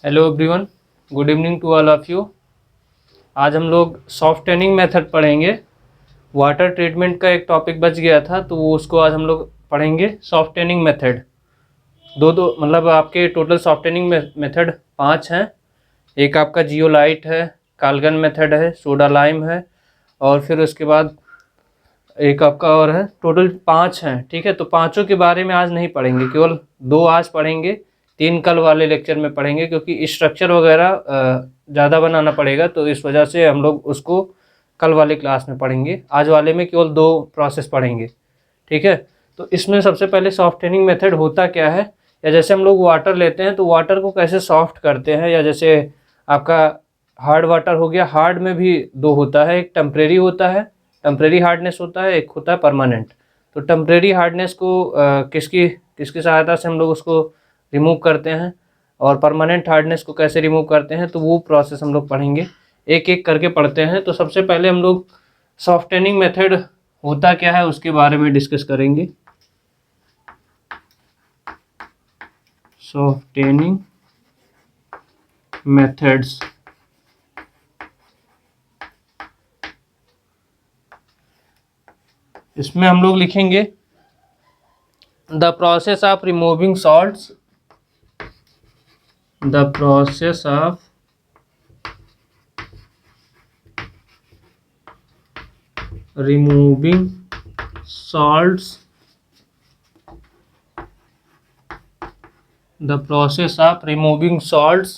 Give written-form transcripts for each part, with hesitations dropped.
Hello everyone, good evening to all of you. आज हम लोग सॉफ्ट टेनिंग मेथड पढ़ेंगे। वाटर ट्रीटमेंट का एक टॉपिक बच गया था तो वो उसको आज हम लोग पढ़ेंगे सॉफ्ट टेनिंग मेथड। दो मतलब आपके टोटल सॉफ्ट टेनिंग मेथड 5 हैं। एक आपका जियोलाइट है, काल्गन मेथड है, सोडा लाइम है और फिर उसके बाद एक आपका और है। टोटल 5 हैं, ठीक है। तो पाँचों के बारे में आज नहीं पढ़ेंगे, केवल 2 आज पढ़ेंगे, 3 कल वाले लेक्चर में पढ़ेंगे क्योंकि स्ट्रक्चर वगैरह ज़्यादा बनाना पड़ेगा तो इस वजह से हम लोग उसको कल वाले क्लास में पढ़ेंगे। आज वाले में केवल 2 प्रोसेस पढ़ेंगे, ठीक है। तो इसमें सबसे पहले सॉफ्ट टेनिंग मेथड होता क्या है, या जैसे हम लोग वाटर लेते हैं तो वाटर को कैसे सॉफ्ट करते हैं, या जैसे आपका हार्ड वाटर हो गया। हार्ड में भी 2 होता है, एक टेम्परेरी होता है, टेम्परेरी हार्डनेस होता है, एक होता है परमानेंट। तो टेम्परेरी हार्डनेस को किसकी सहायता से हम लोग उसको रिमूव करते हैं और परमानेंट हार्डनेस को कैसे रिमूव करते हैं, तो वो प्रोसेस हम लोग पढ़ेंगे, एक एक करके पढ़ते हैं। तो सबसे पहले हम लोग सॉफ्ट टेनिंग मेथड होता क्या है उसके बारे में डिस्कस करेंगे। सॉफ्ट टेनिंग मेथड्स, इसमें हम लोग लिखेंगे the process of removing salts, the process of removing salts, the process of removing salts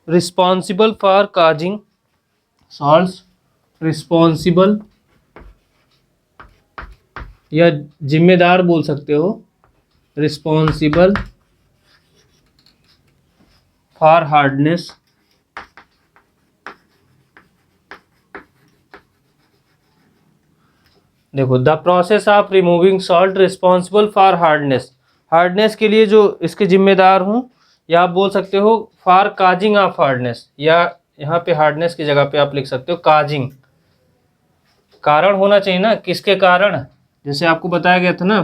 responsible for causing salts responsible या जिम्मेदार बोल सकते हो, responsible for hardness, देखो the process of removing salt responsible for hardness, hardness के लिए जो इसके जिम्मेदार हूँ, या आप बोल सकते हो फॉर काजिंग ऑफ हार्डनेस, या यहाँ पे हार्डनेस की जगह पे आप लिख सकते हो काजिंग। कारण होना चाहिए ना, किसके कारण। जैसे आपको बताया गया था ना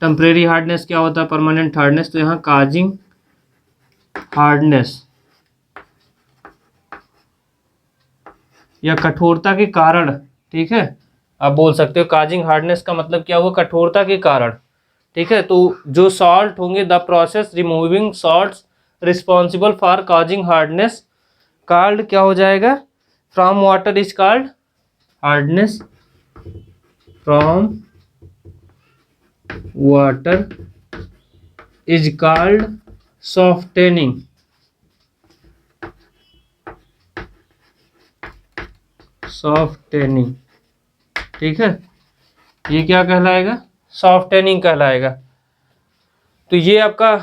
टेम्परेरी हार्डनेस क्या होता है, परमानेंट हार्डनेस, तो यहाँ काजिंग हार्डनेस या कठोरता के कारण, ठीक है। आप बोल सकते हो काजिंग हार्डनेस का मतलब क्या हुआ, कठोरता के कारण, ठीक है। तो जो सॉल्ट होंगे, the process removing salts responsible for causing hardness, called क्या हो जाएगा, from water is called hardness, from water is called softening, softening, ठीक है। ये क्या कहलाएगा, सॉफ्टेनिंग कहलाएगा। तो ये आपका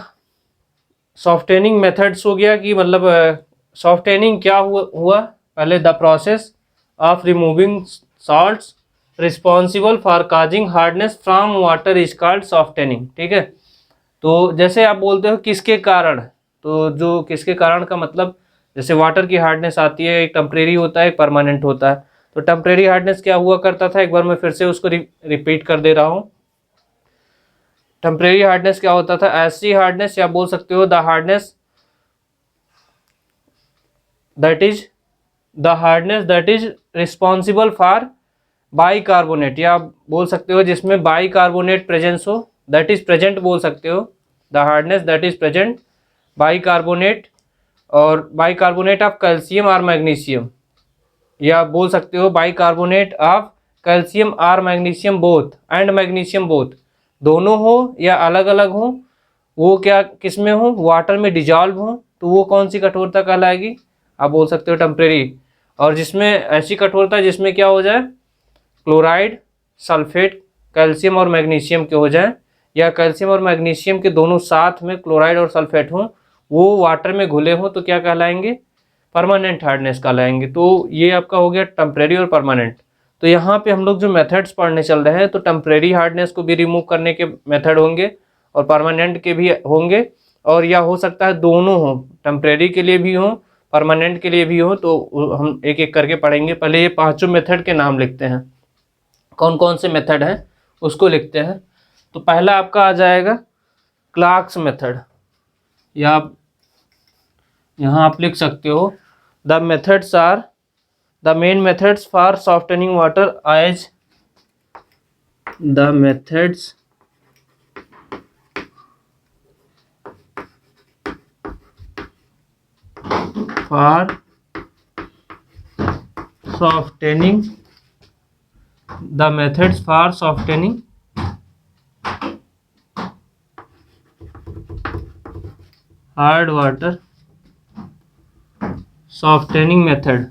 सॉफ्टेनिंग मेथड्स हो गया कि मतलब सॉफ्टेनिंग क्या हुआ पहले, the process of removing salts responsible for causing hardness from water is called softening, ठीक है। तो जैसे आप बोलते हो किसके कारण, तो जो किसके कारण का मतलब, जैसे वाटर की हार्डनेस आती है, एक टेम्परेरी होता है, एक परमानेंट होता है। तो टेम्परेरी हार्डनेस क्या हुआ करता था, एक बार मैं फिर से उसको रिपीट कर दे रहा हूँ। टेम्परेरी हार्डनेस क्या होता था, ऐसी हार्डनेस, या बोल सकते हो the hardness that is responsible for bicarbonate, या बोल सकते हो जिसमें बाइकार्बोनेट प्रेजेंस हो, दैट इज प्रेजेंट बोल सकते हो, the hardness that is present bicarbonate, और बाइकार्बोनेट ऑफ कैल्शियम और मैग्नीशियम, या बोल सकते हो बाइकार्बोनेट ऑफ कैल्शियम और magnesium both and magnesium both, दोनों हो या अलग अलग हो, वो क्या किस में हो, वाटर में डिजॉल्व हो, तो वो कौन सी कठोरता कहलाएगी, आप बोल सकते हो टेम्परेरी। और जिसमें ऐसी कठोरता जिसमें क्या हो जाए, क्लोराइड, सल्फेट, कैल्शियम और मैग्नीशियम के हो जाए, या कैल्शियम और मैग्नीशियम के दोनों साथ में क्लोराइड और सल्फेट हों, वो वाटर में घुले हों, तो क्या कहलाएंगे, परमानेंट हार्डनेस कहलाएंगे। तो ये आपका हो गया टेम्परेरी और परमानेंट। तो यहाँ पे हम लोग जो मेथड्स पढ़ने चल रहे हैं, तो टेम्परेरी हार्डनेस को भी रिमूव करने के मेथड होंगे और परमानेंट के भी होंगे, और या हो सकता है दोनों हो, टेम्परेरी के लिए भी हो, परमानेंट के लिए भी हो। तो हम एक एक करके पढ़ेंगे। पहले ये पांचों मेथड के नाम लिखते हैं, कौन कौन से मेथड हैं उसको लिखते हैं। तो पहला आपका आ जाएगा क्लार्क्स मेथड, या यहाँ आप लिख सकते हो the methods are the main methods for softening water as the methods for softening the methods for softening hard water softening method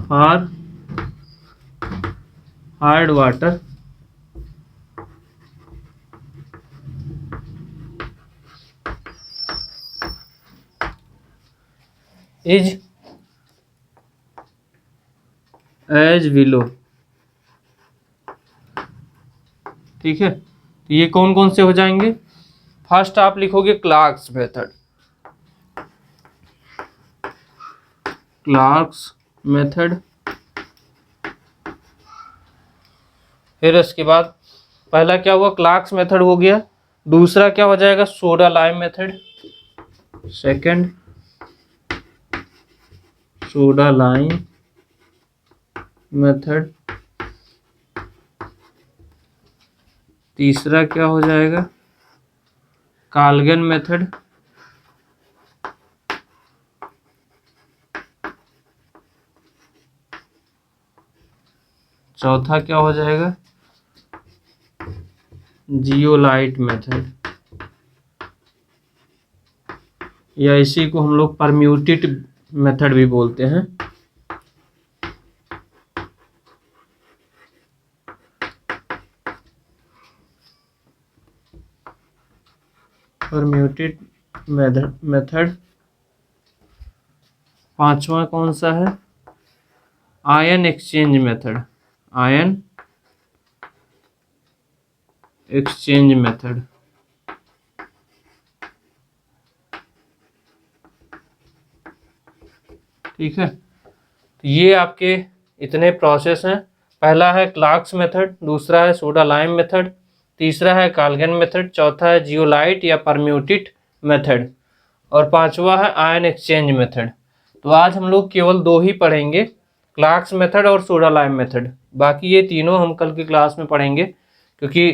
for hard water is as below। ठीक है, तो ये कौन कौन से हो जाएंगे। फर्स्ट आप लिखोगे क्लार्क्स मेथड, फिर इसके बाद पहला क्या हुआ, क्लार्क्स मेथड हो गया। दूसरा क्या हो जाएगा, soda lime method. Second soda lime method. तीसरा क्या हो जाएगा, काल्गन मेथड। चौथा क्या हो जाएगा, जियोलाइट मेथड, या इसी को हम लोग परम्यूटेड मेथड भी बोलते हैं। Permuted method. पांचवा कौन सा है, ion exchange method, ion exchange method. ठीक है, तो ये आपके इतने प्रोसेस हैं। पहला है क्लार्क्स मेथड, दूसरा है सोडा लाइम मेथड, तीसरा है काल्गन मेथड, चौथा है जियोलाइट या परम्यूटेड मेथड, और पांचवा है आयन एक्सचेंज मेथड। तो आज हम लोग केवल दो ही पढ़ेंगे, क्लार्क्स मेथड और सोडा लाइम मेथड। बाकी ये तीनों हम कल की क्लास में पढ़ेंगे, क्योंकि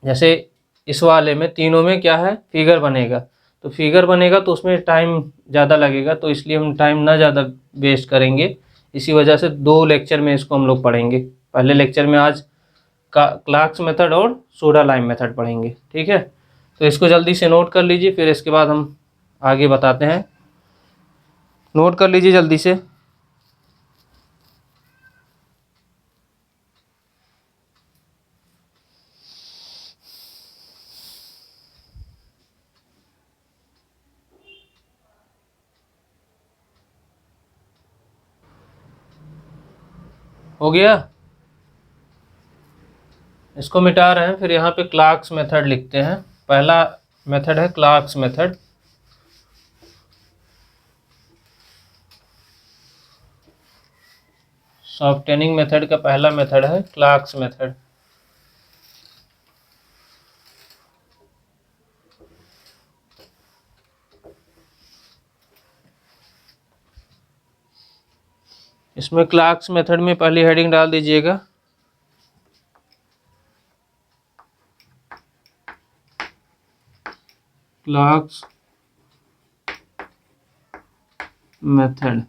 जैसे इस वाले में तीनों में क्या है, फिगर बनेगा। तो फिगर बनेगा तो उसमें टाइम ज़्यादा लगेगा, तो इसलिए हम टाइम ना ज़्यादा वेस्ट करेंगे। इसी वजह से दो लेक्चर में इसको हम लोग पढ़ेंगे। पहले लेक्चर में आज का क्लार्क्स मेथड और सोडा लाइम मेथड पढ़ेंगे। ठीक है, तो इसको जल्दी से नोट कर लीजिए, फिर इसके बाद हम आगे बताते हैं। नोट कर लीजिए जल्दी से। हो गया, इसको मिटा रहे हैं, फिर यहाँ पे क्लार्क्स मेथड लिखते हैं। पहला मेथड है क्लार्क्स मेथड। सॉफ्टनिंग मेथड का पहला मेथड है क्लार्क्स मेथड। इसमें क्लार्क्स मेथड में पहली हेडिंग डाल दीजिएगा, क्लार्क्स मेथड।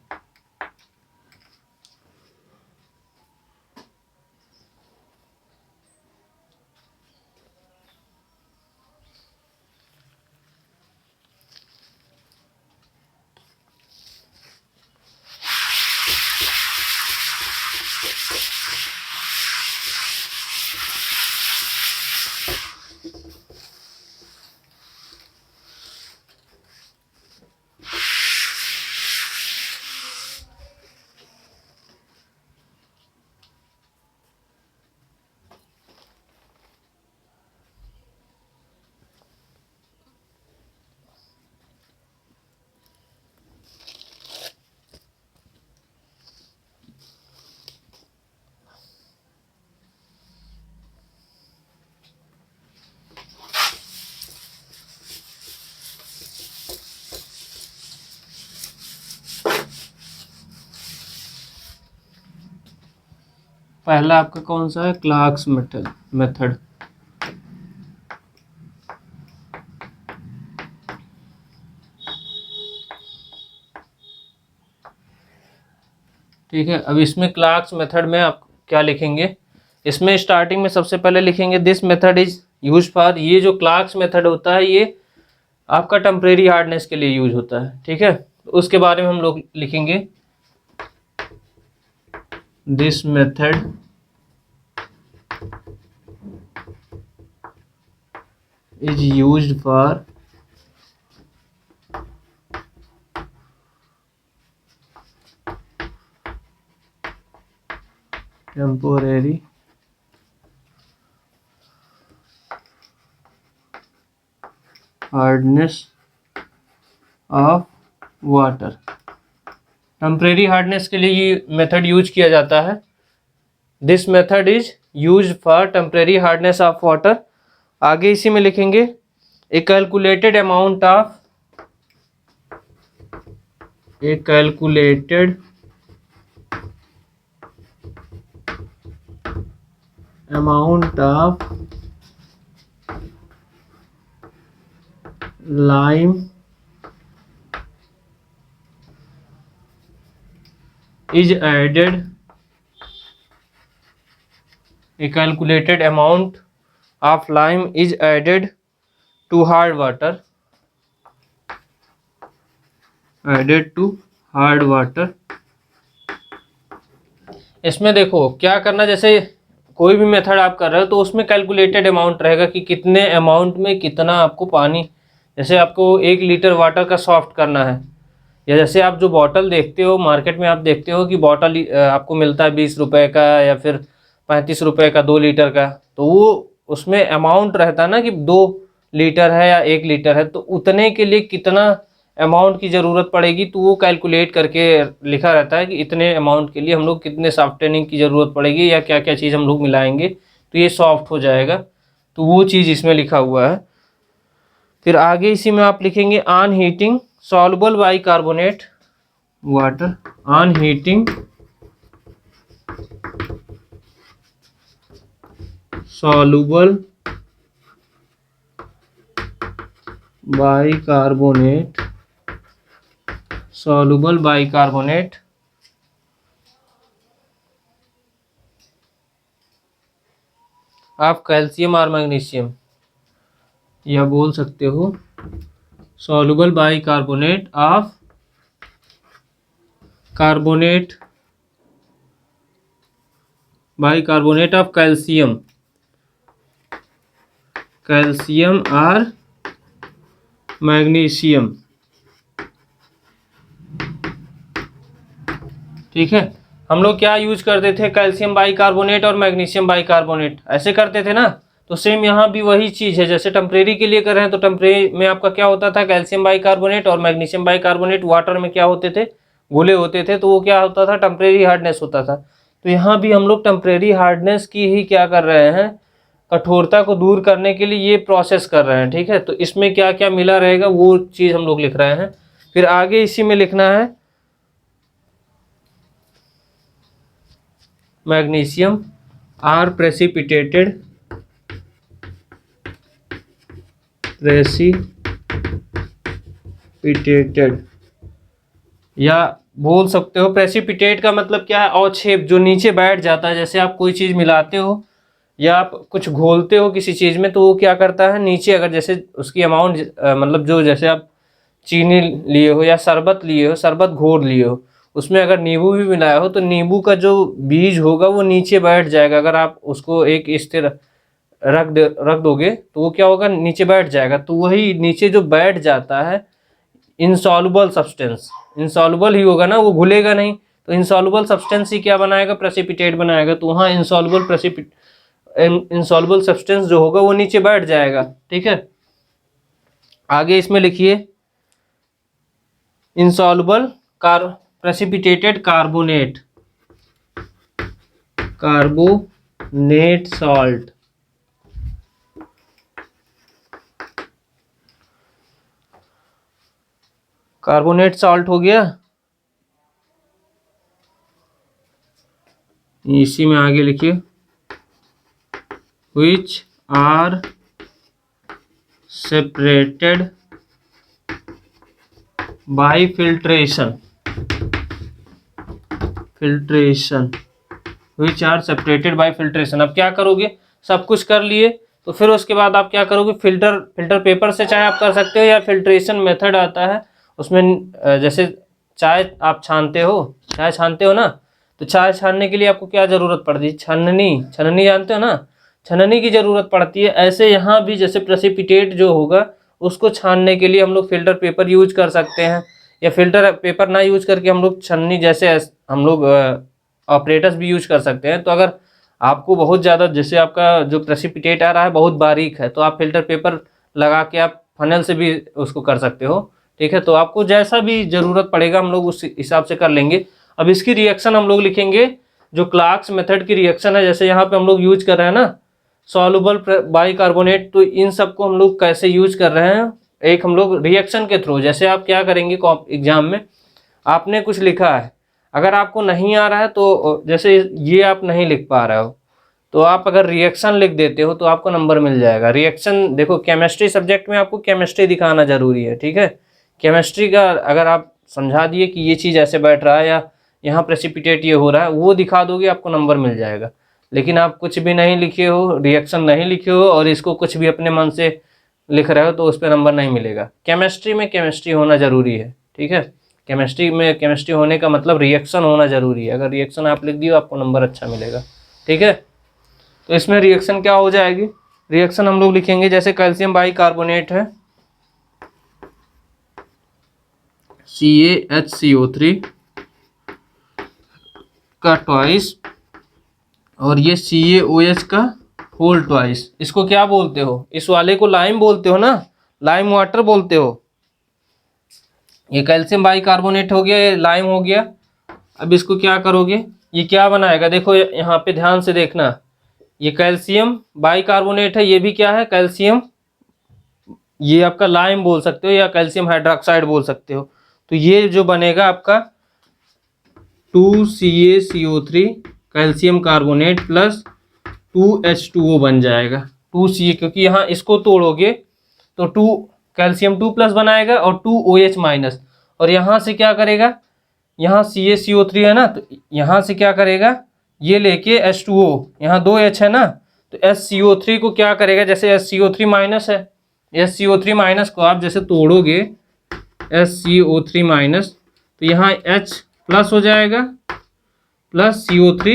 पहला आपका कौन सा है, क्लार्क्स मेथड। ठीक है, अब इसमें क्लार्क्स मेथड में आप क्या लिखेंगे, इसमें स्टार्टिंग में सबसे पहले लिखेंगे this method is use for, ये जो क्लार्क्स मेथड होता है ये आपका टेम्परेरी हार्डनेस के लिए यूज होता है। ठीक है, उसके बारे में हम लोग लिखेंगे this method is used for temporary hardness of water. Temporary hardness के लिए ये मेथड यूज किया जाता है। This method is use for temporary hardness of water. आगे इसी में लिखेंगे a calculated amount of lime is added, a calculated amount of lime is added to hard water, इसमें देखो क्या करना, जैसे कोई भी मेथड आप कर रहे हो तो उसमें कैलकुलेटेड अमाउंट रहेगा कि कितने अमाउंट में कितना आपको पानी, जैसे आपको 1 लीटर वाटर का सॉफ्ट करना है, या जैसे आप जो बॉटल देखते हो मार्केट में, आप देखते हो कि बॉटल आपको मिलता है 20 रुपए का या फिर 35 रुपए का 2 लीटर का, तो वो उसमें अमाउंट रहता है ना कि 2 लीटर है या 1 लीटर है, तो उतने के लिए कितना अमाउंट की ज़रूरत पड़ेगी, तो वो कैलकुलेट करके लिखा रहता है कि इतने अमाउंट के लिए हम लोग कितने सॉफ्टनिंग की ज़रूरत पड़ेगी या क्या क्या चीज़ हम लोग मिलाएंगे तो ये सॉफ्ट हो जाएगा, तो वो चीज़ इसमें लिखा हुआ है। फिर आगे इसी में आप लिखेंगे on heating soluble bicarbonate water, on heating soluble bicarbonate of calcium और मैग्नीशियम, या बोल सकते हो सॉल्युबल बाइकार्बोनेट ऑफ कैल्शियम और मैग्नीशियम। ठीक है, हम लोग क्या यूज करते थे, कैल्शियम बाइकार्बोनेट और मैग्नीशियम बाइकार्बोनेट ऐसे करते थे ना, तो सेम यहाँ भी वही चीज़ है, जैसे टेम्परेरी के लिए कर रहे हैं तो टेम्परेरी में आपका क्या होता था, कैल्शियम बाइकार्बोनेट और मैग्नीशियम बाइकार्बोनेट वाटर में क्या होते थे, घुले होते थे, तो वो क्या होता था, टेम्परेरी हार्डनेस होता था। तो यहाँ भी हम लोग टेम्परेरी हार्डनेस की ही क्या कर रहे हैं, कठोरता को दूर करने के लिए ये प्रोसेस कर रहे हैं। ठीक है, तो इसमें क्या क्या मिला रहेगा वो चीज़ हम लोग लिख रहे हैं। फिर आगे इसी में लिखना है मैग्नीशियम आर प्रेसिपिटेटेड या बोल सकते हो प्रेसिपिटेट का मतलब क्या है, अवक्षेप, जो नीचे बैठ जाता है। जैसे आप कोई चीज़ मिलाते हो या आप कुछ घोलते हो किसी चीज़ में, तो वो क्या करता है नीचे, अगर जैसे उसकी अमाउंट मतलब जो, जैसे आप चीनी लिए हो या शरबत लिए हो, शरबत घोल लिए हो, उसमें अगर नींबू भी मिलाया हो तो नींबू का जो बीज होगा वो नीचे बैठ जाएगा। अगर आप उसको एक स्थिर रख दोगे तो वो क्या होगा, नीचे बैठ जाएगा। तो वही नीचे जो बैठ जाता है इनसॉल्युबल सब्सटेंस, इनसॉल्युबल ही होगा ना, वो घुलेगा नहीं, तो इनसॉल्युबल सब्सटेंस ही क्या बनाएगा, प्रेसिपिटेट बनाएगा। तो वहाँ इनसॉल्युबल सब्सटेंस जो होगा वो नीचे बैठ जाएगा। ठीक है, आगे इसमें लिखिए insoluble precipitated carbonate salt. Carbonate salt हो गया, इसी में आगे लिखिए which are separated by filtration which are separated by filtration। अब क्या करोगे, सब कुछ कर लिए तो फिर उसके बाद आप क्या करोगे, फिल्टर पेपर से चाहे आप कर सकते हो या फिल्ट्रेशन मेथड आता है उसमें, जैसे चाय आप छानते हो ना, तो चाय छानने के लिए आपको क्या ज़रूरत पड़ती है, छन्नी जानते हो ना, छन्नी की ज़रूरत पड़ती है। ऐसे यहाँ भी जैसे प्रेसिपिटेट जो होगा उसको छानने के लिए हम लोग फिल्टर पेपर यूज कर सकते हैं, या फिल्टर पेपर ना यूज करके हम लोग छन्नी जैसे हम लोग ऑपरेटर्स भी यूज कर सकते हैं। तो अगर आपको बहुत ज़्यादा, जैसे आपका जो प्रेसिपिटेट आ रहा है बहुत बारीक है, तो आप फिल्टर पेपर लगा के आप फनल से भी उसको कर सकते हो, ठीक है। तो आपको जैसा भी ज़रूरत पड़ेगा हम लोग उस हिसाब से कर लेंगे। अब इसकी रिएक्शन हम लोग लिखेंगे, जो क्लार्क्स मेथड की रिएक्शन है, जैसे यहाँ पे हम लोग यूज कर रहे हैं ना सॉल्युबल बाइकार्बोनेट, तो इन सबको हम लोग कैसे यूज कर रहे हैं, एक हम लोग रिएक्शन के थ्रू। जैसे आप क्या करेंगे, एग्जाम में आपने कुछ लिखा है, अगर आपको नहीं आ रहा है तो जैसे ये आप नहीं लिख पा रहे हो, तो आप अगर रिएक्शन लिख देते हो तो आपको नंबर मिल जाएगा। रिएक्शन देखो, केमिस्ट्री सब्जेक्ट में आपको केमिस्ट्री दिखाना जरूरी है, ठीक है। केमिस्ट्री का अगर आप समझा दिए कि ये चीज़ ऐसे बैठ रहा है या यहाँ प्रेसिपिटेट ये हो रहा है, वो दिखा दोगे आपको नंबर मिल जाएगा। लेकिन आप कुछ भी नहीं लिखे हो, रिएक्शन नहीं लिखे हो और इसको कुछ भी अपने मन से लिख रहे हो तो उस पर नंबर नहीं मिलेगा। केमिस्ट्री में केमिस्ट्री होना ज़रूरी है, ठीक है। केमिस्ट्री में केमिस्ट्री होने का मतलब रिएक्शन होना ज़रूरी है। अगर रिएक्शन आप लिख दिए आपको नंबर अच्छा मिलेगा, ठीक है। तो इसमें रिएक्शन क्या हो जाएगी, रिएक्शन हम लोग लिखेंगे जैसे कैल्शियम बाइकार्बोनेट है CaHCO3 का ट्वाइस और ये CaOH का होल ट्वाइस। इसको क्या बोलते हो, इस वाले को लाइम बोलते हो ना, लाइम वाटर बोलते हो। ये कैल्शियम बाइकार्बोनेट हो गया, ये लाइम हो गया। अब इसको क्या करोगे, ये क्या बनाएगा, देखो यहाँ पे ध्यान से देखना, ये कैल्शियम बाइकार्बोनेट है, ये भी क्या है कैल्शियम, ये आपका लाइम बोल सकते हो या कैल्शियम हाइड्रोक्साइड बोल सकते हो। तो ये जो बनेगा आपका 2CaCO3 calcium carbonate plus 2H2O बन जाएगा। 2Ca, क्योंकि यहाँ इसको तोड़ोगे तो 2 कैल्शियम 2 प्लस बनाएगा और 2OH माइनस, और यहाँ से क्या करेगा, यहाँ CaCO3 है ना, तो यहाँ से क्या करेगा, ये लेके H2O, यहाँ 2H है ना, तो SCO3 को क्या करेगा, जैसे SCO3 माइनस है, SCO3 माइनस को आप जैसे तोड़ोगे SCO3 माइनस, तो यहाँ H प्लस हो जाएगा प्लस CO3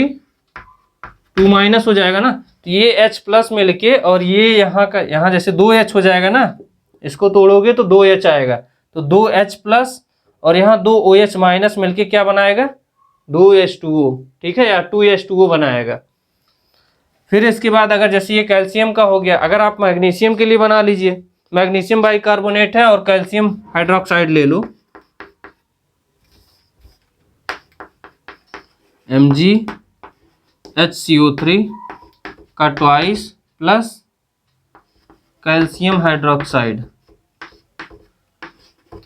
2 माइनस हो जाएगा ना, तो ये H प्लस में लेके और ये यहाँ का यहाँ जैसे 2H हो जाएगा ना, इसको तोड़ोगे तो 2H आएगा, तो 2H प्लस और यहाँ 2OH माइनस मिलके क्या बनाएगा 2H2O, ठीक है, या 2H2O बनाएगा। फिर इसके बाद अगर जैसे ये कैल्शियम का हो गया, अगर आप मैग्नीशियम के लिए बना लीजिए, मैग्नीशियम बाइकार्बोनेट है और कैल्शियम हाइड्रोक्साइड ले लो, MgHCO3 का ट्वाइस प्लस कैल्शियम हाइड्रोक्साइड,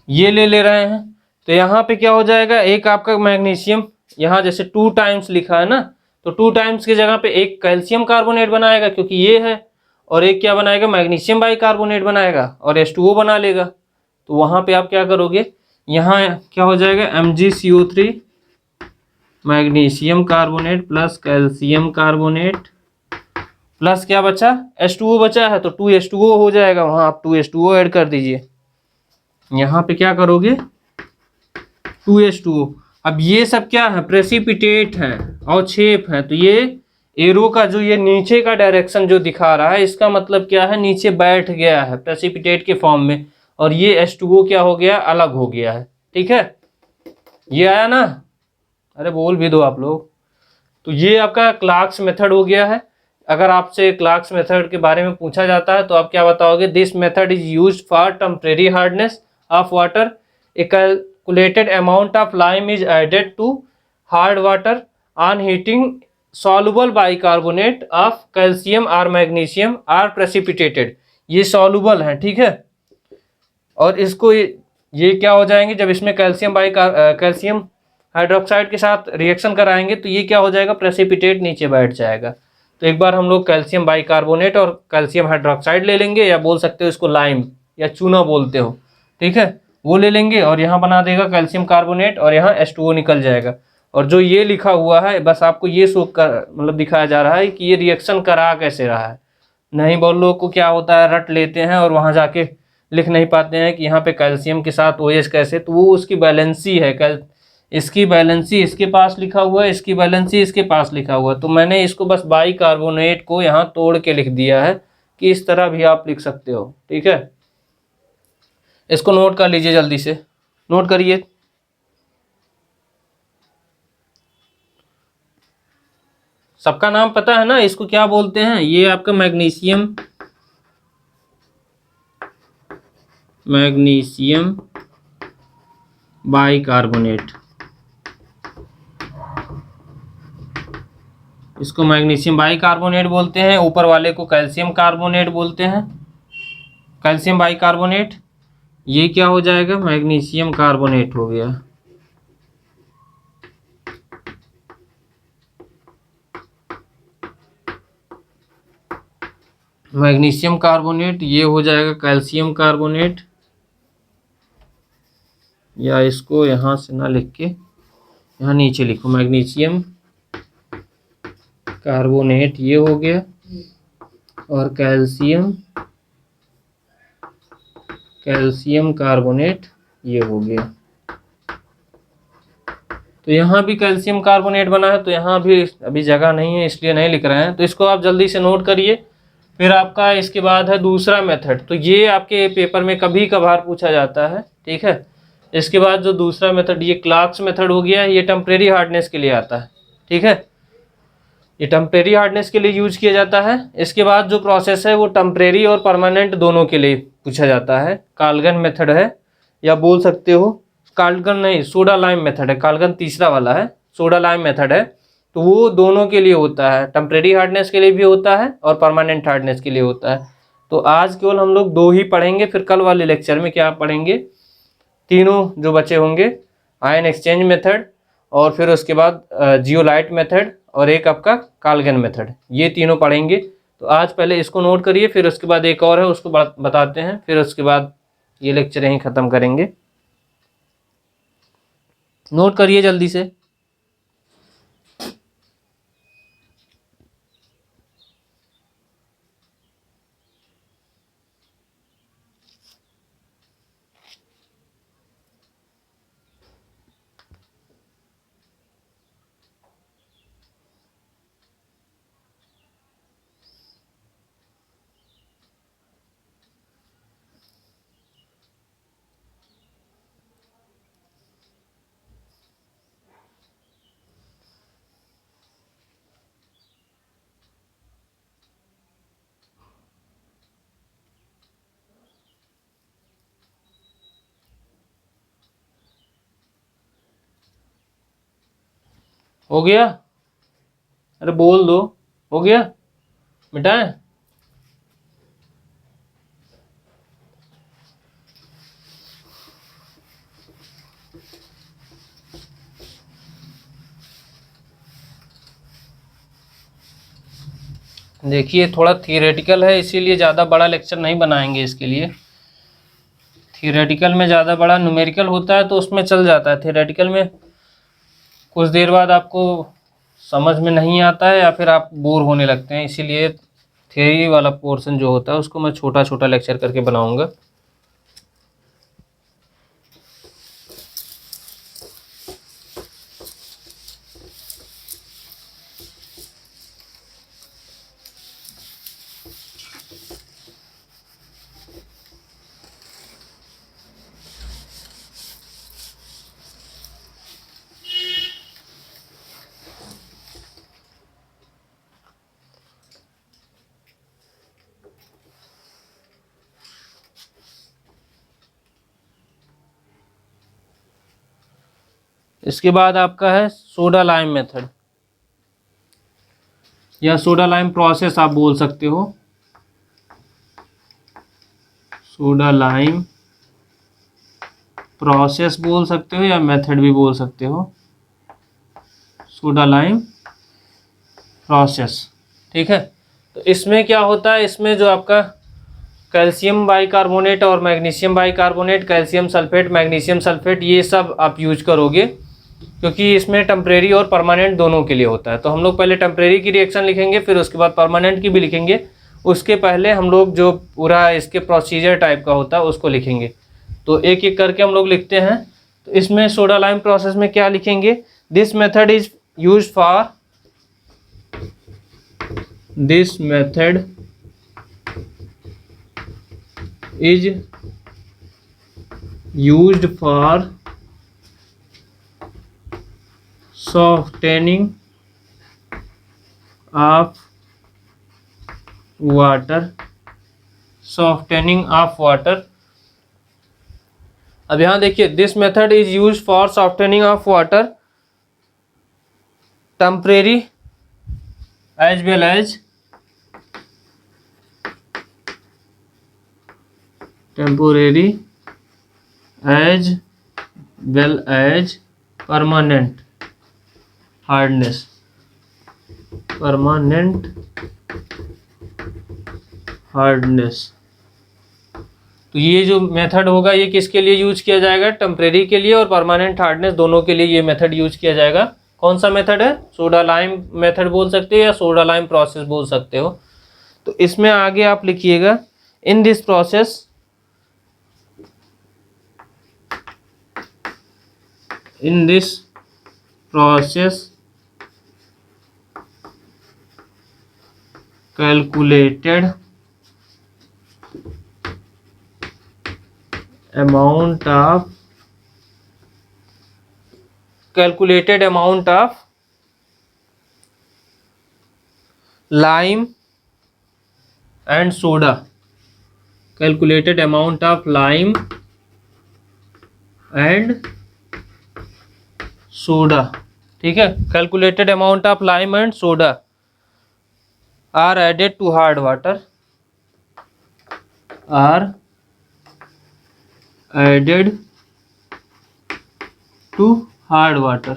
ये ले रहे हैं। तो यहाँ पे क्या हो जाएगा, एक आपका मैग्नीशियम यहाँ जैसे 2 टाइम्स लिखा है ना, तो 2 टाइम्स की जगह पे एक कैल्शियम कार्बोनेट बनाएगा क्योंकि ये है, और एक क्या बनाएगा मैग्नीशियम बाइकार्बोनेट बनाएगा और H2O बना लेगा। तो वहाँ पे आप क्या करोगे, यहाँ क्या हो जाएगा MgCO3 magnesium carbonate plus calcium carbonate plus क्या बचा H2O बचा है, तो 2H2O हो जाएगा, वहाँ आप 2H2O ऐड कर दीजिए। यहाँ पे क्या करोगे 2H2O। अब ये सब क्या है प्रेसिपिटेट है और शेप है, तो ये एरो का जो ये नीचे का डायरेक्शन जो दिखा रहा है, इसका मतलब क्या है, नीचे बैठ गया है प्रेसिपिटेट के फॉर्म में, और ये H2O क्या हो गया, अलग हो गया है, ठीक है। ये आया ना, अरे बोल भी दो आप लोग। तो ये आपका क्लार्क्स मेथड हो गया है। अगर आपसे क्लार्क्स मेथड के बारे में पूछा जाता है तो आप क्या बताओगे, this method is used for temporary hardness of water, a calculated amount of lime is added to hard water on heating, soluble bicarbonate of calcium और मैग्नीशियम आर प्रेसिपिटेटेड। ये सॉल्युबल है, ठीक है, और इसको ये क्या हो जाएंगे जब इसमें कैल्शियम हाइड्रोक्साइड के साथ रिएक्शन कराएंगे तो ये क्या हो जाएगा, प्रेसिपिटेट नीचे बैठ जाएगा। तो एक बार हम लोग कैल्शियम बाइकार्बोनेट और कैल्शियम हाइड्रोक्साइड ले लेंगे, या बोल सकते हो इसको लाइम या चूना बोलते हो, ठीक है, वो ले लेंगे और यहाँ बना देगा कैल्शियम कार्बोनेट और यहाँ H2O निकल जाएगा। और जो ये लिखा हुआ है बस आपको ये शो कर मतलब दिखाया जा रहा है कि ये रिएक्शन करा कैसे रहा है। नहीं बहुत लोगों को क्या होता है, रट लेते हैं और वहाँ जाके लिख नहीं पाते हैं कि यहाँ पे कैल्शियम के साथ OH कैसे, तो वो उसकी बैलेंसी है, इसकी बैलेंसी इसके पास लिखा हुआ है, इसकी बैलेंसी इसके पास लिखा हुआ है। तो मैंने इसको बस बाइकार्बोनेट को यहाँ तोड़ के लिख दिया है कि इस तरह भी आप लिख सकते हो, ठीक है। इसको नोट कर लीजिए, जल्दी से नोट करिए। सबका नाम पता है ना, इसको क्या बोलते हैं, ये आपका मैग्नीशियम बाइकार्बोनेट, इसको मैग्नीशियम बाइकार्बोनेट बोलते हैं। ऊपर वाले को कैल्शियम कार्बोनेट बोलते हैं, कैल्शियम बाइकार्बोनेट। ये क्या हो जाएगा, मैग्नीशियम कार्बोनेट हो गया। मैग्नीशियम कार्बोनेट, ये हो जाएगा कैल्शियम कार्बोनेट, या इसको यहाँ से ना लिख के यहाँ नीचे लिखो, मैग्नीशियम कार्बोनेट ये हो गया, और कैल्शियम कार्बोनेट ये हो गया। तो यहाँ भी कैल्शियम कार्बोनेट बना है, तो यहाँ भी अभी जगह नहीं है इसलिए नहीं लिख रहे हैं, तो इसको आप जल्दी से नोट करिए। फिर आपका इसके बाद है दूसरा मेथड, तो ये आपके पेपर में कभी कभार पूछा जाता है, ठीक है। इसके बाद जो दूसरा मेथड, ये क्लार्क्स मेथड हो गया, ये टेम्परेरी हार्डनेस के लिए आता है, ठीक है, ये टेम्परेरी हार्डनेस के लिए यूज किया जाता है। इसके बाद जो प्रोसेस है वो टेम्परेरी और परमानेंट दोनों के लिए पूछा जाता है, काल्गन मेथड है, या बोल सकते हो काल्गन नहीं, सोडा लाइम मेथड है, काल्गन तीसरा वाला है, सोडा लाइम मेथड है। तो वो दोनों के लिए होता है, टेम्परेरी हार्डनेस के लिए भी होता है और परमानेंट हार्डनेस के लिए होता है। तो आज केवल हम लोग 2 ही पढ़ेंगे, फिर कल वाले लेक्चर में क्या पढ़ेंगे, तीनों जो बचे होंगे, आयन एक्सचेंज मेथड, और फिर उसके बाद जियोलाइट मेथड, और एक आपका काल्गन मेथड, ये तीनों पढ़ेंगे। तो आज पहले इसको नोट करिए, फिर उसके बाद एक और है उसको बताते हैं, फिर उसके बाद ये लेक्चर यहीं ख़त्म करेंगे। नोट करिए जल्दी से। हो गया, अरे बोल दो, हो गया, मिटाएं। देखिए थोड़ा थियोरेटिकल है, इसीलिए ज़्यादा बड़ा लेक्चर नहीं बनाएंगे इसके लिए। थियोरेटिकल में ज़्यादा बड़ा न्यूमेरिकल होता है तो उसमें चल जाता है, थियोरेटिकल में कुछ देर बाद आपको समझ में नहीं आता है या फिर आप बोर होने लगते हैं, इसीलिए थ्योरी वाला पोर्शन जो होता है उसको मैं छोटा छोटा लेक्चर करके बनाऊंगा। इसके बाद आपका है सोडा लाइम मेथड, या सोडा लाइम प्रोसेस आप बोल सकते हो, सोडा लाइम प्रोसेस बोल सकते हो या मेथड भी बोल सकते हो। Soda lime process. ठीक है, तो इसमें क्या होता है, इसमें जो आपका कैल्शियम बाइकार्बोनेट और magnesium bicarbonate, calcium sulphate, magnesium sulphate, ये सब आप यूज करोगे, क्योंकि इसमें टेम्परेरी और परमानेंट दोनों के लिए होता है। तो हम लोग पहले टेम्परेरी की रिएक्शन लिखेंगे, फिर उसके बाद परमानेंट की भी लिखेंगे। उसके पहले हम लोग जो पूरा इसके प्रोसीजर टाइप का होता है उसको लिखेंगे। तो एक एक करके हम लोग लिखते हैं। तो इसमें सोडा लाइम प्रोसेस में क्या लिखेंगे, this method is used for, this method is used for softening of water, softening of water। अब यहां देखिए, this method is use for softening of water temporary as well as temporary as well as permanent hardness, permanent hardness. तो ये जो method होगा ये किसके लिए यूज किया जाएगा, टेम्परेरी के लिए और परमानेंट हार्डनेस दोनों के लिए ये मेथड यूज किया जाएगा। कौन सा मेथड है, सोडा लाइम मेथड बोल सकते हो या सोडा लाइम प्रोसेस बोल सकते हो। तो इसमें आगे आप लिखिएगा, in this process, in this process calculated amount of lime and soda, calculated amount of lime and soda। ठीक है, calculated amount of lime and soda are added to hard water, are added to hard water।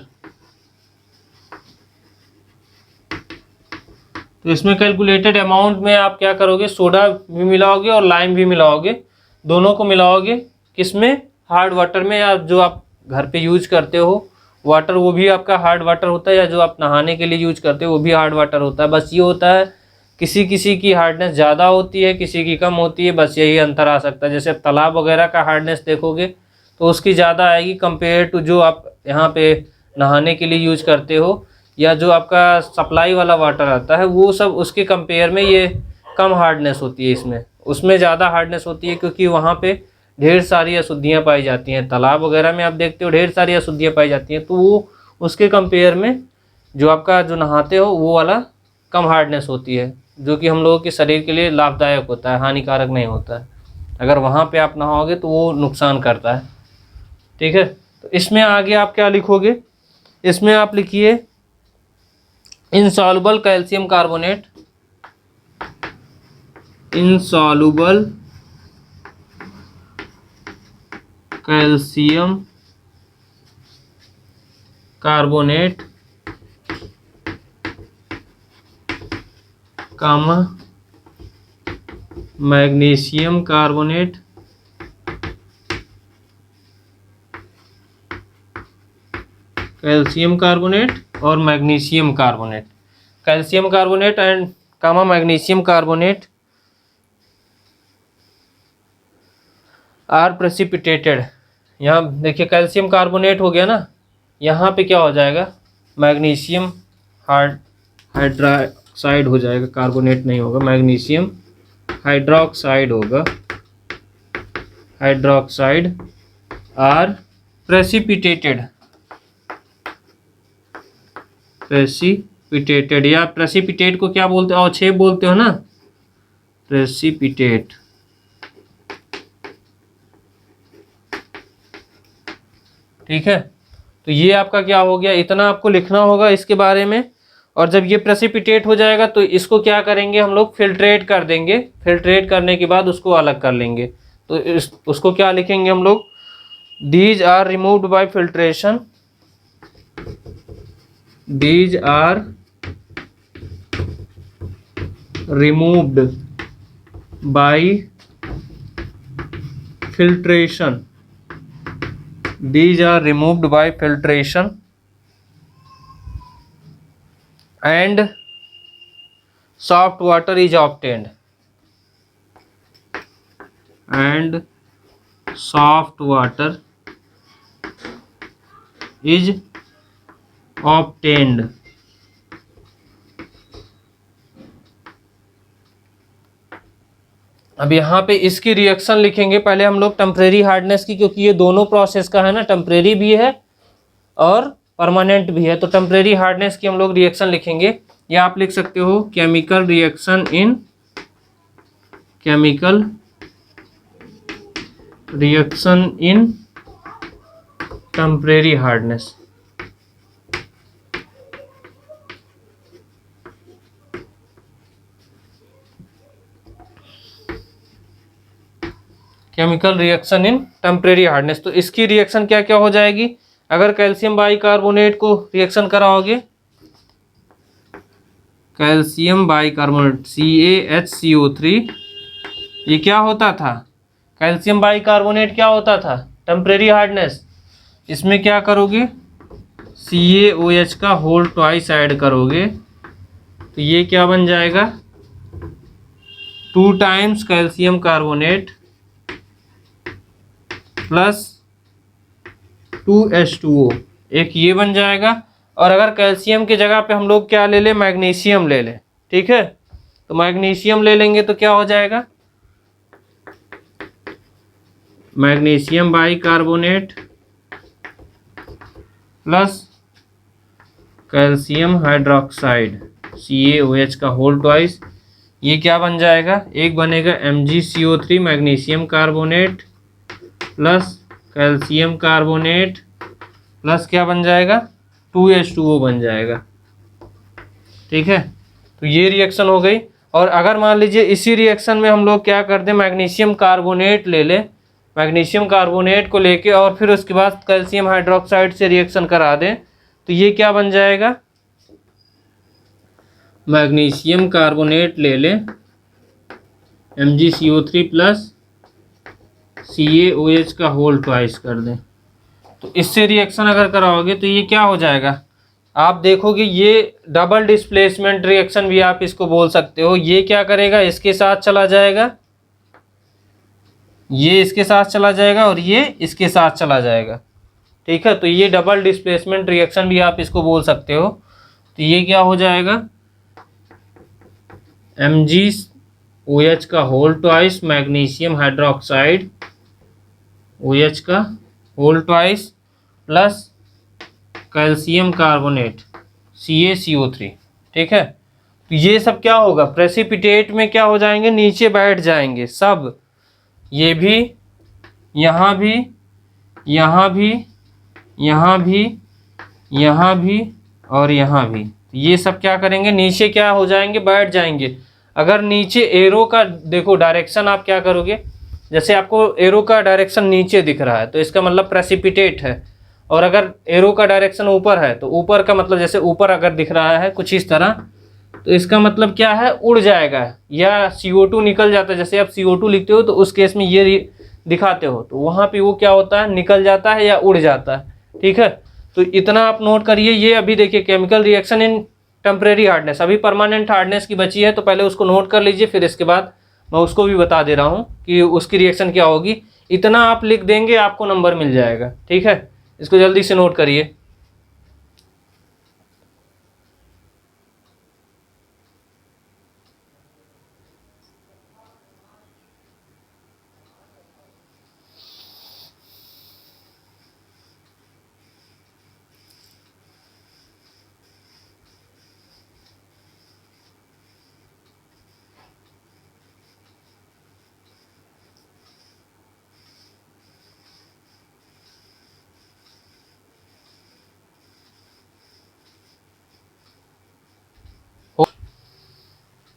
तो इसमें calculated amount में आप क्या करोगे, soda भी मिलाओगे और लाइम भी मिलाओगे, दोनों को मिलाओगे। किसमें, हार्ड वाटर में, या जो आप घर पे यूज करते हो वाटर वो भी आपका हार्ड वाटर होता है, या जो आप नहाने के लिए यूज करते हो वो भी हार्ड वाटर होता है। बस ये होता है किसी किसी की हार्डनेस ज़्यादा होती है, किसी की कम होती है, बस यही अंतर आ सकता है। जैसे तालाब वगैरह का हार्डनेस देखोगे तो उसकी ज़्यादा आएगी कंपेयर टू जो आप यहाँ पे नहाने के लिए यूज करते हो, या जो आपका सप्लाई वाला वाटर आता है वो सब उसके कंपेयर में ये कम हार्डनेस होती है। इसमें उसमें ज़्यादा हार्डनेस होती है, क्योंकि वहाँ पे ढेर सारी अशुद्धियाँ पाई जाती हैं। तालाब वगैरह में आप देखते हो ढेर सारी अशुद्धियाँ पाई जाती हैं, तो वो उसके कंपेयर में जो आपका जो नहाते हो वो वाला कम हार्डनेस होती है, जो कि हम लोगों के शरीर के लिए लाभदायक होता है, हानिकारक नहीं होता है। अगर वहाँ पे आप नहाओगे तो वो नुकसान करता है। ठीक है, तो इसमें आगे आप क्या लिखोगे, इसमें आप लिखिए insoluble calcium carbonate, insoluble calcium carbonate, comma magnesium carbonate, calcium carbonate और magnesium carbonate. Calcium carbonate and comma magnesium carbonate are precipitated. यहाँ देखिए कैल्शियम कार्बोनेट हो गया ना, यहाँ पे क्या हो जाएगा, मैग्नीशियम हाइड्रोक्साइड हो जाएगा, कार्बोनेट नहीं होगा, मैग्नीशियम हाइड्रोक्साइड होगा, हाइड्रोक्साइड आर प्रेसिपिटेटेड, प्रेसिपिटेटेड, या प्रेसिपिटेट को क्या बोलते हो, अवक्षेप बोलते हो ना, प्रेसिपिटेट। ठीक है, तो ये आपका क्या हो गया, इतना आपको लिखना होगा इसके बारे में। और जब ये प्रेसिपिटेट हो जाएगा तो इसको क्या करेंगे हम लोग, फिल्ट्रेट कर देंगे। फिल्ट्रेट करने के बाद उसको अलग कर लेंगे। तो उसको क्या लिखेंगे हम लोग, these are removed by filtration, these are removed by filtration. These are removed by filtration and soft water is obtained. And soft water is obtained. अब यहाँ पे इसकी रिएक्शन लिखेंगे पहले हम लोग टेम्परेरी हार्डनेस की, क्योंकि ये दोनों प्रोसेस का है ना, टेम्परेरी भी है और परमानेंट भी है। तो टेम्परेरी हार्डनेस की हम लोग रिएक्शन लिखेंगे, या आप लिख सकते हो chemical reaction in temporary hardness. Chemical reaction in temporary hardness. तो इसकी रिएक्शन क्या क्या हो जाएगी, अगर कैल्शियम बाइकार्बोनेट को रिएक्शन कराओगे, कैल्शियम बाइकार्बोनेट CaHCO3, ये क्या होता था, कैल्शियम बाइकार्बोनेट क्या होता था, टेम्परेरी हार्डनेस। इसमें क्या करोगे, CaOH का होल ट्वाइस ऐड करोगे, तो ये क्या बन जाएगा, 2 times calcium carbonate plus 2H2O, एक ये बन जाएगा। और अगर कैल्शियम की जगह पे हम लोग क्या ले लें, मैग्नीशियम ले लें, ठीक है, तो मैग्नीशियम ले लेंगे तो क्या हो जाएगा, magnesium bicarbonate plus calcium hydroxide CaOH का होल ट्वाइस, ये क्या बन जाएगा, एक बनेगा MgCO3 magnesium carbonate plus calcium carbonate plus क्या बन जाएगा, 2H2O बन जाएगा, ठीक है। तो ये रिएक्शन हो गई। और अगर मान लीजिए इसी रिएक्शन में हम लोग क्या कर दें, मैग्नीशियम कार्बोनेट ले लें, मैग्नीशियम कार्बोनेट को लेके और फिर उसके बाद कैल्शियम हाइड्रोक्साइड से रिएक्शन करा दें, तो ये क्या बन जाएगा, मैग्नीशियम कार्बोनेट ले लें, MgCO3 प्लस CaOH का होल ट्वाइस कर दें, तो इससे रिएक्शन अगर कराओगे तो ये क्या हो जाएगा, आप देखोगे ये डबल डिस्प्लेसमेंट रिएक्शन भी आप इसको बोल सकते हो। ये क्या करेगा, इसके साथ चला जाएगा, ये इसके साथ चला जाएगा और ये इसके साथ चला जाएगा, ठीक है। तो ये डबल डिस्प्लेसमेंट रिएक्शन भी आप इसको बोल सकते हो। तो ये क्या हो जाएगा, MgOH का whole twice magnesium hydroxide OH का whole twice plus calcium carbonate CaCO3, ठीक है। तो ये सब क्या होगा, प्रेसिपिटेट में क्या हो जाएंगे, नीचे बैठ जाएंगे सब, ये भी, यहाँ भी, यहाँ भी, यहाँ भी, यहाँ भी और यहाँ भी, ये सब क्या करेंगे, नीचे क्या हो जाएंगे, बैठ जाएंगे। अगर नीचे एरो का देखो डायरेक्शन, आप क्या करोगे, जैसे आपको एरो का डायरेक्शन नीचे दिख रहा है तो इसका मतलब प्रेसिपिटेट है, और अगर एरो का डायरेक्शन ऊपर है तो ऊपर का मतलब, जैसे ऊपर अगर दिख रहा है कुछ इस तरह, तो इसका मतलब क्या है, उड़ जाएगा या CO2 निकल जाता है। जैसे आप CO2 लिखते हो तो उस केस में ये दिखाते हो, तो वहाँ पे वो क्या होता है, निकल जाता है या उड़ जाता है, ठीक है। तो इतना आप नोट करिए। ये अभी देखिए chemical reaction in temporary hardness, अभी परमानेंट हार्डनेस की बची है, तो पहले उसको नोट कर लीजिए, फिर इसके बाद मैं उसको भी बता दे रहा हूँ कि उसकी रिएक्शन क्या होगी। इतना आप लिख देंगे आपको नंबर मिल जाएगा, ठीक है। इसको जल्दी से नोट करिए।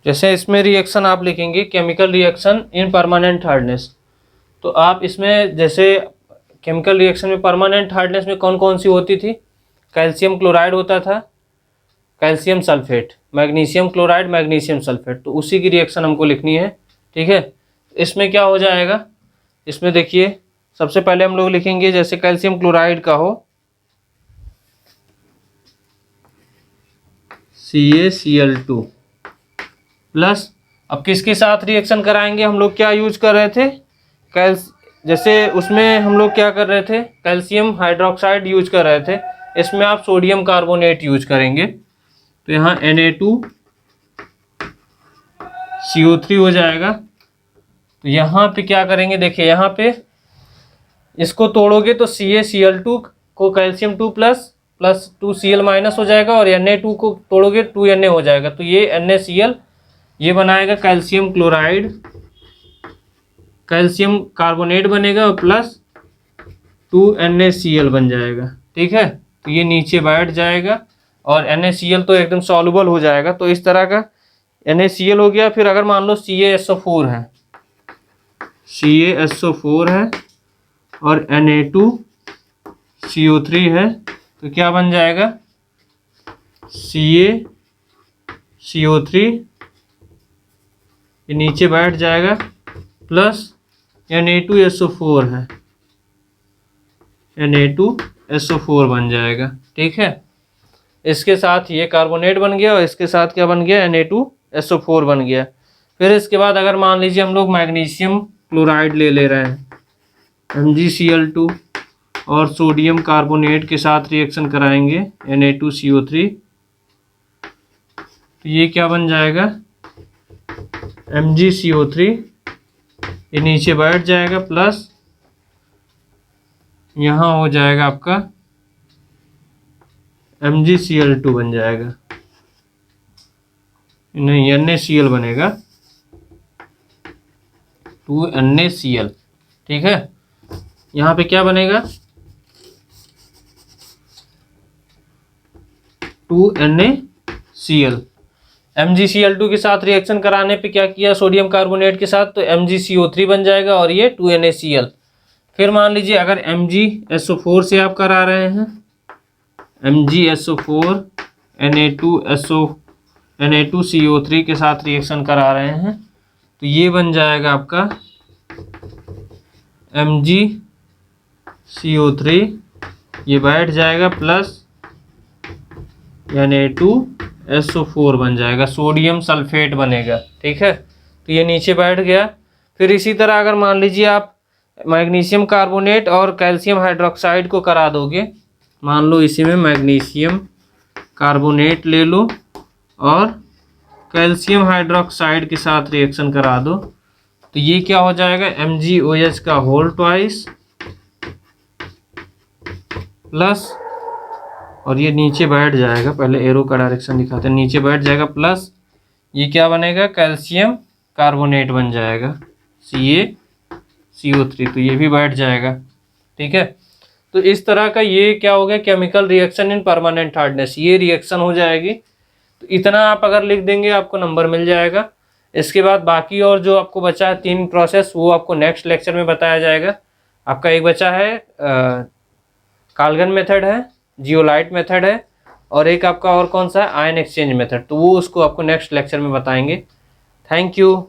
जैसे इसमें रिएक्शन आप लिखेंगे chemical reaction in permanent hardness, तो आप इसमें जैसे केमिकल रिएक्शन में परमानेंट हार्डनेस में कौन कौन सी होती थी, कैल्शियम क्लोराइड होता था, calcium sulphate, magnesium chloride magnesium sulphate, तो उसी की रिएक्शन हमको लिखनी है। ठीक है, इसमें क्या हो जाएगा, इसमें देखिए सबसे पहले हम लोग लिखेंगे जैसे कैल्शियम क्लोराइड का हो CaCl2 प्लस, अब किसके साथ रिएक्शन कराएंगे, हम लोग क्या यूज कर रहे थे, जैसे उसमें हम लोग क्या कर रहे थे, कैल्शियम हाइड्रोक्साइड यूज कर रहे थे, इसमें आप सोडियम कार्बोनेट यूज करेंगे। तो यहाँ Na2CO3 हो जाएगा। तो यहाँ पे क्या करेंगे, देखिए यहाँ पे इसको तोड़ोगे तो CaCl2 को कैल्शियम 2 प्लस 2Cl माइनस हो जाएगा, और Na2 को तोड़ोगे 2Na हो जाएगा, तो ये NaCl ये बनाएगा कैल्शियम क्लोराइड, कैल्शियम कार्बोनेट बनेगा और प्लस 2NaCl बन जाएगा। ठीक है, तो ये नीचे बैठ जाएगा और NaCl तो एकदम सॉल्युबल हो जाएगा। तो इस तरह का NaCl हो गया। फिर अगर मान लो CaSO4 है, CaSO4 है और Na2CO3 है, तो क्या बन जाएगा, CaCO3 ये नीचे बैठ जाएगा प्लस Na2SO4 है, Na2SO4 बन जाएगा। ठीक है, इसके साथ ये कार्बोनेट बन गया और इसके साथ क्या बन गया, Na2SO4 बन गया। फिर इसके बाद अगर मान लीजिए हम लोग मैग्नीशियम क्लोराइड ले रहे हैं MgCl2 और सोडियम कार्बोनेट के साथ रिएक्शन कराएंगे Na2CO3, तो ये क्या बन जाएगा, MgCO3 ये नीचे बैठ जाएगा प्लस यहाँ हो जाएगा आपका MgCl2 बन जाएगा, नहीं NaCl बनेगा, 2NaCl। ठीक है, यहाँ पे क्या बनेगा, 2NaCl। MgCl2 के साथ रिएक्शन कराने पे क्या किया सोडियम कार्बोनेट के साथ, तो MgCO3 बन जाएगा और ये 2NaCl। फिर मान लीजिए अगर MgSO4 से आप करा रहे हैं, MgSO4 Na2CO3 के साथ रिएक्शन करा रहे हैं, तो ये बन जाएगा आपका MgCO3 ये बैठ जाएगा प्लस Na2SO4 बन जाएगा, सोडियम सल्फेट बनेगा। ठीक है, तो ये नीचे बैठ गया। फिर इसी तरह अगर मान लीजिए आप मैग्नीशियम कार्बोनेट और कैल्शियम हाइड्रोक्साइड को करा दोगे, मान लो इसी में मैग्नीशियम कार्बोनेट ले लो और कैल्शियम हाइड्रोक्साइड के साथ रिएक्शन करा दो, तो ये क्या हो जाएगा, MgOH का होल ट्वाइस प्लस, और ये नीचे बैठ जाएगा, पहले एरो का डायरेक्शन दिखाते हैं, नीचे बैठ जाएगा प्लस ये क्या बनेगा, कैल्शियम कार्बोनेट बन जाएगा CaCO3, तो ये भी बैठ जाएगा। ठीक है, तो इस तरह का ये क्या हो गया, chemical reaction in permanent hardness, ये रिएक्शन हो जाएगी। तो इतना आप अगर लिख देंगे आपको नंबर मिल जाएगा। इसके बाद बाकी और जो आपको बचा है 3 प्रोसेस, वो आपको नेक्स्ट लेक्चर में बताया जाएगा। आपका एक बचा है काल्गन मेथड है, जियोलाइट मेथड है, और एक आपका और कौन सा है, आयन एक्सचेंज मेथड, तो वो उसको आपको नेक्स्ट लेक्चर में बताएंगे। Thank you.